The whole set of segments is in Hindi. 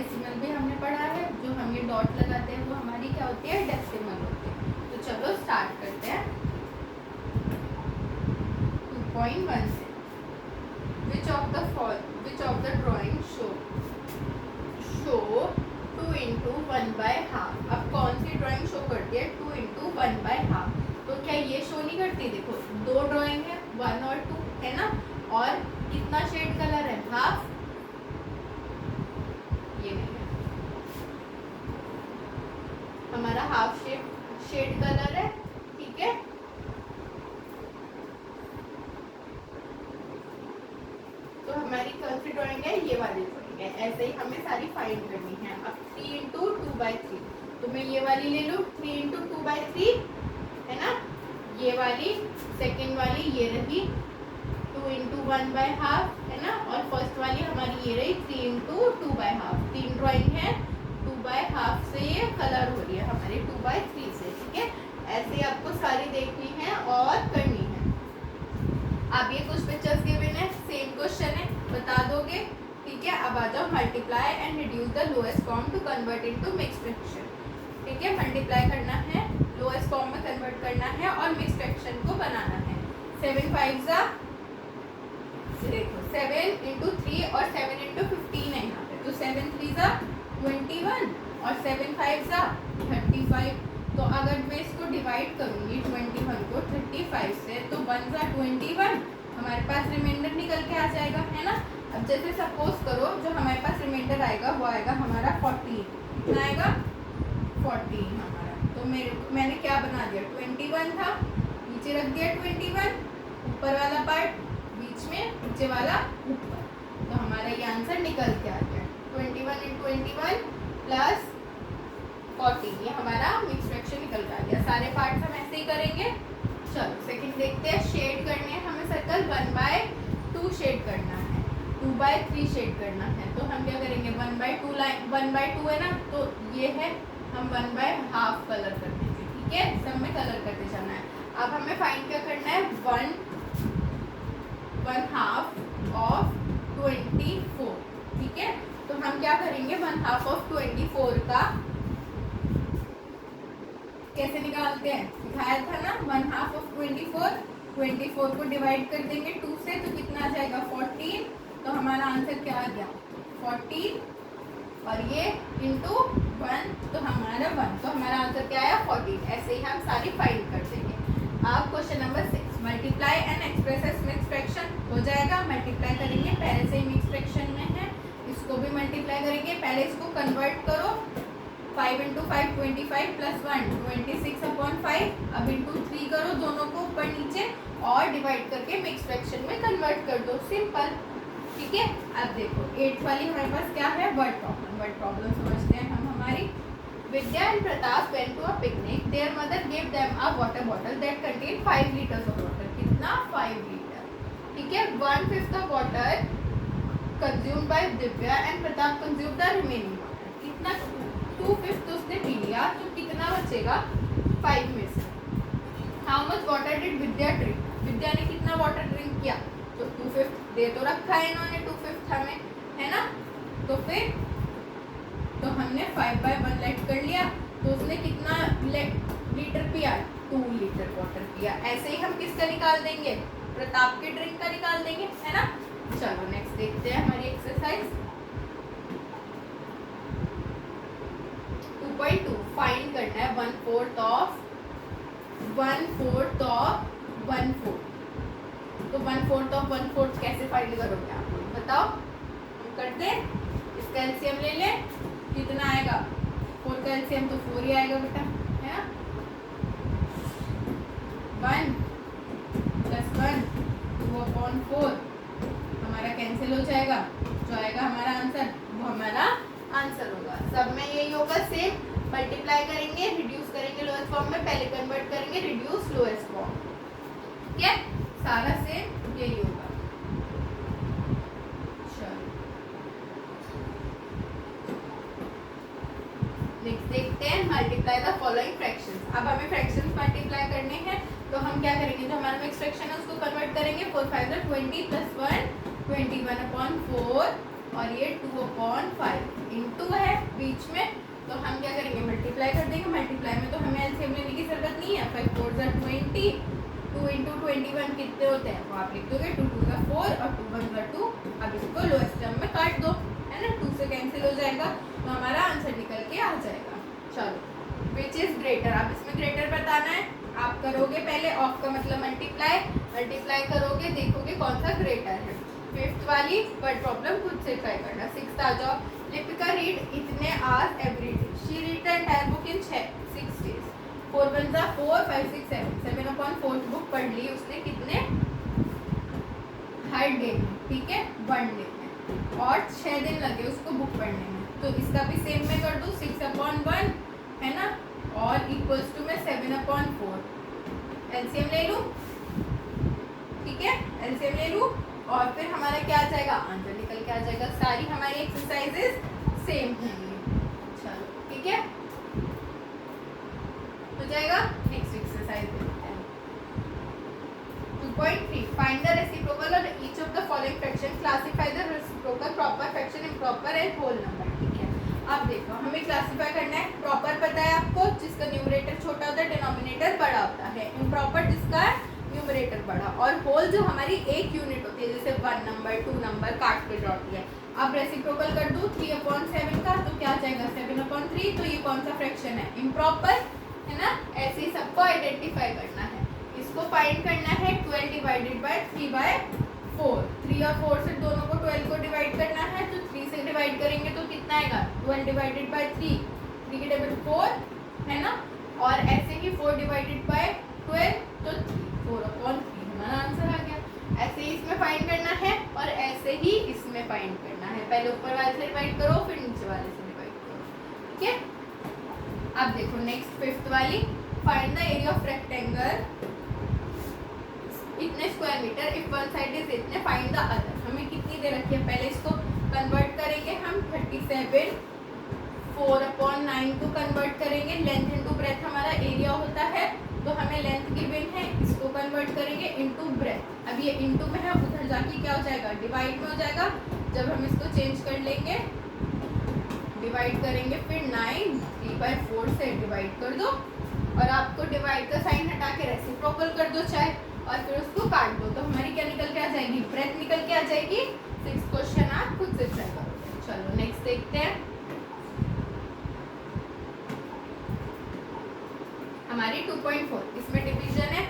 डेसिमल भी हमने पढ़ा है, जो हम ये डॉट लगाते हैं वो हमारी क्या होती है, डेसिमल होती है। तो चलो स्टार्ट करते हैं 2.1 से। Which of the drawing show 2 into 1/2। अब कौन सी ड्राइंग शो करती है 2 इंटू 1/2? तो क्या ये शो नहीं करती? देखो दो ड्राइंग है, 1 और 2 है ना, और कितना शेड कलर है, हाफ। ये नहीं है हमारा, हाफ शेड कलर है, ठीक है। तो हमारी कौन सी ड्राइंग है, ये वाली ड्राइंग है। ऐसे ही हमें सारी फाइंड करनी है। अब 3 इंटू 2/3, तो मैं ये वाली ले लूँ 3 इंटू 2/3 है ना, ये वाली सेकेंड वाली ये रही 2 इंटू 1/2 है ना, और फर्स्ट वाली हमारी ये रही 3 इंटू 2/2। 3 ड्राइंग है, 2/2 से ये कलर हो रही है हमारी 2/3 से, ठीक है। ऐसे आपको सारी देखनी है और करनी है। अब ये कुछ पिक्चर्स गिवन है, सेम क्वेश्चन है, बता दोगे, ठीक है। अब आ जाओ multiply and reduce the lowest form to convert into mixed fraction, ठीक है। मल्टीप्लाई करना है, लोएस्ट फॉर्म में कन्वर्ट करना है और मिक्स्ड फ्रैक्शन को बनाना है। 7 5 जा, देखो 7 इंटू 3 और 7 इंटू 15 है यहाँ पे, तो 7 3 जा 21 और 7 5 जा 35। तो अगर मैं इसको डिवाइड करूंगी 21 को 35 से, तो 1 जा 21, हमारे पास रिमाइंडर निकल के आ जाएगा, है ना। अब जैसे सपोज करो जो हमारे पास रिमाइंडर आएगा वो आएगा हमारा 14। कितना आएगा, 14 हमारा। तो मैंने क्या बना दिया, 21 था, नीचे रख दिया 21, ऊपर वाला पार्ट बीच में, नीचे वाला ऊपर। तो हमारा ये आंसर निकल के आ गया 21 × 21 प्लस 14, ये हमारा मिक्स फ्रैक्शन निकल के आ गया। सारे पार्ट्स हम ऐसे ही करेंगे। चलो सेकंड देखते हैं, शेड करने हैं हमें सर्कल 1/2 शेड करना है, 2/3 शेड करना है। तो हम क्या करेंगे 1/2 लाइन 1/2 है ना, तो ये है हम 1/2 कलर कर देंगे, ठीक है। सब में कलर करते जाना है। अब हमें फाइंड क्या करना है, 1/2 ऑफ 24, ठीक है। तो हम क्या करेंगे 1/2 ऑफ 24 का कैसे निकालते हैं, दिखाया था ना। 1/2 ऑफ 24 को डिवाइड कर देंगे 2 से, तो कितना आ जाएगा 14। तो हमारा आंसर क्या आ गया 14, और ये इंटू 1, तो हमारा 1, तो हमारा आंसर क्या आया 14। ऐसे ही हम सारी फाइंड कर देंगे। अब question number 6, multiply and express as mix fraction हो जाएगा। मल्टीप्लाई करेंगे, पहले से ही मिक्स फ्रैक्शन में है, इसको भी मल्टीप्लाई करेंगे। पहले इसको कन्वर्ट करो, 5 इंटू 5 25 प्लस 1 26/5। अब इंटू 3 करो दोनों को ऊपर नीचे और डिवाइड करके मिक्स फ्रैक्शन में कन्वर्ट कर दो, सिंपल, ठीक है। अब देखो 8 वाली हमारे पास क्या है, वर्ड प्रॉब्लम। वर्ड प्रॉब्लम समझते हैं हम हमारी। Vidya and Pratap went to a picnic, there mother give them a water bottle that contain 5 litres of water. कितना, 5 लीटर, ठीक है। 1/5 of water consumed by Divya and Pratap consume the remaining water. कितना, 2/5 तो उसने पी लिया, तो कितना बचेगा 5 में से। How much water did Vidya drink, Vidya ने कितना वाटर ड्रिंक किया, तो 2/5 दे तो रखा है इन्होंने 2/5 हमें, है ना। तो फिर तो हमने 5/1 लेट कर लिया, तो उसने कितना लीटर पिया, 2 लीटर वाटर पिया। ऐसे ही हम किसका निकाल देंगे, प्रताप के ड्रिंक का निकाल देंगे, है ना। चलो नेक्स्ट देखते हैं हमारी एक्सरसाइज 2.2। फाइंड करना है 1/4 ऑफ 1/4 ऑफ 1/4। तो 1/4 ऑफ 1/4 कैसे फाइंड करोगे आप लोग बताओ, हम करते हैं। इसका एलसीएम ले लें, कितना आएगा, 4 का एलसीएम तो 4 ही आएगा बेटा, है ना। 1 + 1 2/4 हमारा कैंसिल हो जाएगा, जो आएगा हमारा आंसर वो हमारा आंसर होगा। सब में यही होगा सेम। मल्टीप्लाई करेंगे, रिड्यूस करेंगे लोएस्ट फॉर्म में, पहले कन्वर्ट करेंगे रिड्यूस लोएस्ट फॉर्म, ठीक है। सारा सेम यही होगा। चलो नेक्स्ट देखते हैं, मल्टीप्लाई द फॉलोइंग फ्रैक्शंस। अब हमें फ्रैक्शंस मल्टीप्लाई करने हैं, तो हम क्या करेंगे, जो हमारा मिक्स फ्रैक्शन है उसको कन्वर्ट करेंगे। 4 5 20 + 1 21/4 और ये 2/5 इंटू है बीच में, तो हम क्या करेंगे मल्टीप्लाई कर देंगे। मल्टीप्लाई में तो हमें एलसीएम लेने की जरूरत नहीं है। 5 4 ज़ा 20, 2 इंटू 21 कितने होते हैं वो आप लिख दोगे 2 2 ज़ा 4 और 2 1 ज़ा 2। अब इसको लोएस्ट टर्म में काट दो, है ना, 2 से कैंसिल हो जाएगा तो हमारा आंसर निकल के आ जाएगा। चलो विच इज ग्रेटर, आप इसमें ग्रेटर बताना है। आप करोगे पहले ऑफ का मतलब मल्टीप्लाई, मल्टीप्लाई करोगे देखोगे कौन सा ग्रेटर है। फिफ्थ वाली वर्ड प्रॉब्लम खुद से ट्राई करना। सिक्स्थ आ जाओ। लिपिका रीड इतने hours every day, she read the entire book in 6 days। 4 1 ज़ा 4 5 6 7 7/4 बुक पढ़ ली उसने कितने हर डे में, ठीक है 1 डे में, और 6 दिन लगे उसको बुक पढ़ने में। तो इसका भी सेम में कर दूँ 6/1 है ना, और इक्वल्स टू में 7/4 एलसीएम ले लूँ, ठीक है एलसीएम ले लूँ और फिर हमारा क्या आ जाएगा आंसर निकल के आ जाएगा। सारी हमारी एक्सरसाइजेस सेम होंगी। चलो ठीक है हो जाएगा। नेक्स्ट एक्सरसाइज देखते हैं 2.3 find the reciprocal of each of the following fraction, classify the reciprocal, proper fraction, improper and whole number. ठीक है अब देखो हमें क्लासिफाई करना है। प्रॉपर पता है आपको जिसका न्यूमरेटर छोटा होता है डिनोमिनेटर बड़ा होता है, इम्प्रॉपर जिसका न्यूमरेटर बड़ा, और होल जो हमारी एक यूनिट होती है जैसे 1 नंबर 2 नंबर काट के ड्रॉ किया। अब रेसिप्रोकल कर दूँ 3/7 का तो क्या आ जाएगा 7/3। तो ये कौन सा फ्रैक्शन है इम्प्रॉपर, है ना। ऐसे ही सबको आइडेंटिफाई करना है। इसको फाइंड करना है 12 डिवाइडेड बाय 3/4। 3 और 4 से दोनों को 12 को डिवाइड करना है तो 3 से डिवाइड करेंगे तो कितना आएगा 12 डिवाइडेड बाय 3, 3 के टेबल 4 है ना, और ऐसे ही 4 डिवाइडेड बाय 12 तो 4/3 हमारा आंसर आ गया। ऐसे ही इसमें फाइंड करना है और ऐसे ही इसमें फाइंड करना है। पहले ऊपर वाले से डिवाइड करो फिर नीचे वाले से डिवाइड करो, ठीक है। अब देखो नेक्स्ट फिफ्थ वाली, find the area of rectangle इतने square metre if one side is इतने, फाइंड द अदर। हमें कितनी दे रखी है पहले इसको कन्वर्ट करेंगे हम 37 4/9 को कन्वर्ट करेंगे। लेंथ इनटू ब्रेथ हमारा एरिया होता है तो हमें लेंथ गिवन है, इसको कन्वर्ट करेंगे इनटू ब्रेथ। अब ये इनटू में है उधर जाके क्या हो जाएगा डिवाइड में हो जाएगा। जब हम इसको चेंज कर लेंगे डिवाइड करेंगे फिर 9 3/4 से डिवाइड कर दो और आपको डिवाइड का साइन हटा के रेसिप्रोकल कर दो चाहे, और फिर उसको काट दो तो हमारी क्या निकल के आ जाएगी ब्रेथ निकल के आ जाएगी। 6 क्वेश्चन आप खुद से ट्राई करो। चलो नेक्स्ट देखते हैं। हमारी 2.4 इसमें डिवीजन है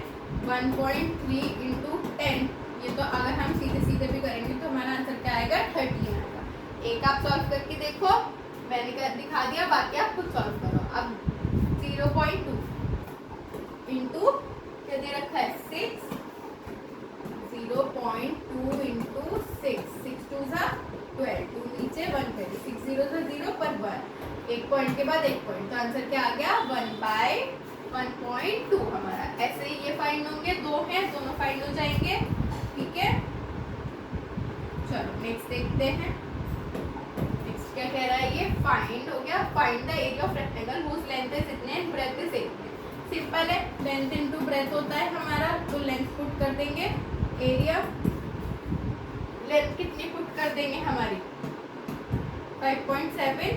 1.3 इंटू 10। ये तो अगर हम सीधे सीधे भी करेंगे तो हमारा आंसर क्या आएगा 13 आएगा। एक आप सॉल्व करके देखो, मैंने कर दिखा दिया, बाकी आप खुद सॉल्व करो। अब 0.2 इंटू क्या दे रखा है 6, 0.2 इंटू 6, 6 2 ज़ा 12, 2 नीचे 1 करें 6 0 ज़ा 0 पर 1, एक पॉइंट के बाद एक पॉइंट, तो आंसर क्या आ गया 1/1.2 हमारा। ऐसे ही ये फाइंड होंगे, दो हैं दोनों फाइंड हो जाएंगे, ठीक है। चलो नेक्स्ट देखते हैं। नेक्स्ट क्या कह रहा है ये फाइंड हो गया। Find the area of rectangle whose length is इतने एंड ब्रेथ इज इतने। सिंपल है, लेंथ इनटू ब्रेथ होता है हमारा, तो लेंथ पुट कर देंगे, एरिया लेंथ कितनी पुट कर देंगे हमारी 5.7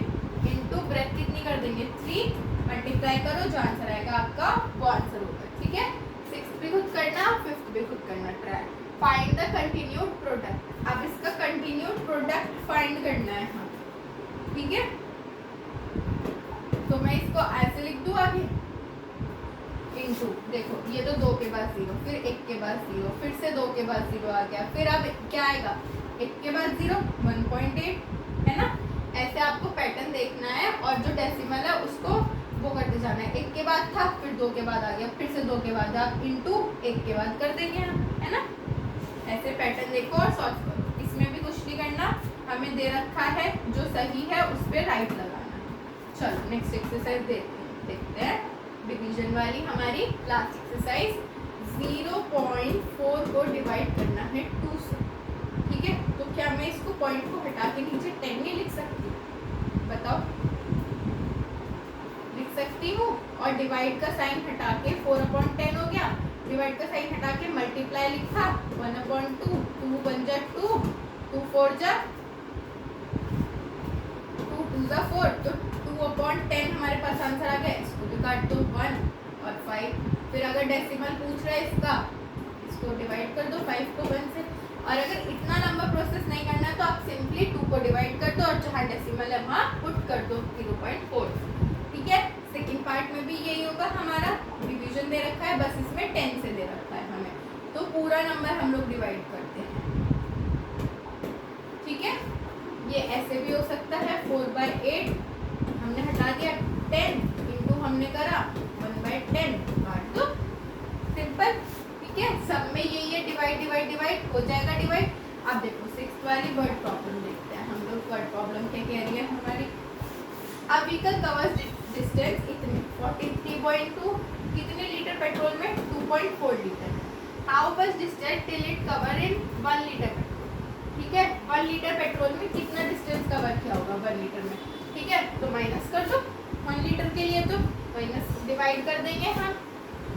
इंटू ब्रेथ कितनी कर देंगे 3, मल्टीप्लाई करो जो आंसर आएगा आपका वो आंसर होगा, ठीक है। 6th भी खुद करना 5th भी खुद करना try. Find the continued product. अब इसका कंटिन्यूड प्रोडक्ट फाइंड करना है हम, ठीक है। तो मैं इसको ऐसे लिख दूँ आगे इनटू, देखो ये तो 2 के बाद 0, फिर 1 के बाद 0, फिर से 2 के बाद 0 आ गया, फिर अब क्या आएगा 1 के बाद 0 1.8 है ना। ऐसे आपको पैटर्न देखना है और जो डेसिमल है उसको वो करते जाना है। 1 के बाद था फिर 2 के बाद आ गया, फिर से 2 के बाद आप इनटू 1 के बाद कर देंगे हम, है ना। ऐसे पैटर्न देखो और सॉल्व करो। इसमें भी कुछ नहीं करना, हमें दे रखा है जो सही है उस पर राइट लगाना है। चलो नेक्स्ट एक्सरसाइज देखते हैं। डिवीजन वाली हमारी लास्ट एक्सरसाइज 0.4 को डिवाइड करना है 2 से, ठीक है। तो क्या मैं इसको पॉइंट को हटा के नीचे 10 नहीं लिख सकती, बताओ लिख सकती हूँ। और डिवाइड का साइन हटा के 4/10 हो गया, डिवाइड का साइन हटा के मल्टीप्लाई लिखा 1/2, 2 1 जा 2, 2 4 जा 2 4, तो 2/10 हमारे पास आंसर आ गया। इसको भी काट दो 1 और 5। फिर अगर डेसिमल पूछ रहा है इसका, इसको डिवाइड कर दो 5 को 1 से। और अगर इतना लंबा प्रोसेस नहीं करना है तो आप सिंपली 2 को डिवाइड कर दो और जहाँ डेसिमल है वहाँ पुट कर दो 0.4। ठीक है, सेकंड पार्ट में भी यही होगा, हमारा डिवीजन दे रखा है, बस इसमें 10 से दे रखा है हमें, तो पूरा नंबर हम लोग डिवाइड करते हैं। ठीक है, ये ऐसे भी हो सकता है 4/8 हमने हटा दिया 10 इंटू हमने करा 1/10 काट दो, सिंपल। ठीक है, सब में यही है, डिवाइड डिवाइड डिवाइड हो जाएगा डिवाइड। अब देखो 6th वाली वर्ड प्रॉब्लम देखते हैं हम लोग। वर्ड प्रॉब्लम क्या कह रही है हमारी, अ व्हीकल कवर्स डिस्टेंस इतने 43.2, कितने लीटर पेट्रोल में 2.4 litre. How much distance till it cover in 1 litre petrol. ठीक है, 1 लीटर पेट्रोल में कितना डिस्टेंस कवर किया होगा 1 लीटर में। ठीक है, तो माइनस कर दो 1 लीटर के लिए, तो माइनस डिवाइड कर देंगे हम,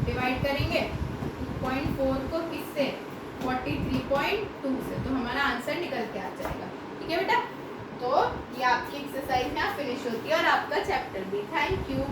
डिवाइड करेंगे 2.4 को किससे 43.2 से, तो हमारा आंसर निकल के आ जाएगा। ठीक है बेटा, तो ये आपकी एक्सरसाइज यहाँ फिनिश होती है और आपका चैप्टर भी। Thank you.